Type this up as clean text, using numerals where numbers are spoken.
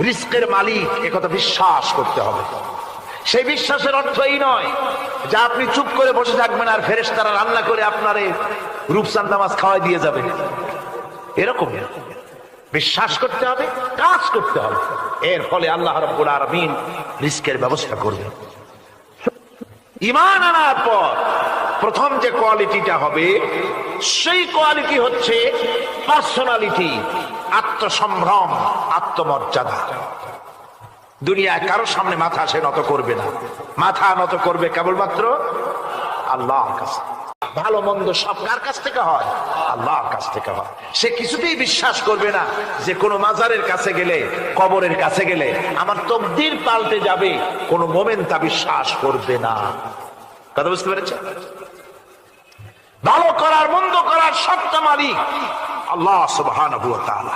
রিস্কের মালিক, একথা বিশ্বাস করতে হবে। সেই বিশ্বাসের অর্থ এই নয় যে আপনি চুপ করে বসে থাকবেন আর ফেরেশতারা রান্না করে আপনারে রূপচাঁদা মাছ খাওয়াই দিয়ে যাবে, এরকম বিশ্বাস করতে হবে, কাজ করতে হবে। এর ফলে আল্লাহ রাব্বুল আলামিন রিস্কের ব্যবস্থা করবেন। ঈমান আনার পর প্রথম যে কোয়ালিটিটা হবে, সেই কোয়ালিটি হচ্ছে পার্সোনালিটি, আত্মসম্ভ্রম, আত্মমর্যাদা। দুনিয়ায় কারোর সামনে মাথা সে নত করবে না, মাথা নত করবে কেবলমাত্র আল্লাহর কাছে। ভালো মন্দ সব কার কাছ থেকে হয়? আল্লাহর কাছ থেকে হয়। সে কিছুতেই বিশ্বাস করবে না যে কোনো মাজারের কাছে গেলে, কবরের কাছে গেলে আমার তকদির পাল্টে যাবে, কোনো মোমেন তা বিশ্বাস করবে না। কথা বুঝতে পেরেছে? ভালো করার মন্দ করার সত্তা মালিক আল্লাহ সুবহানাহু ওয়া তাআলা।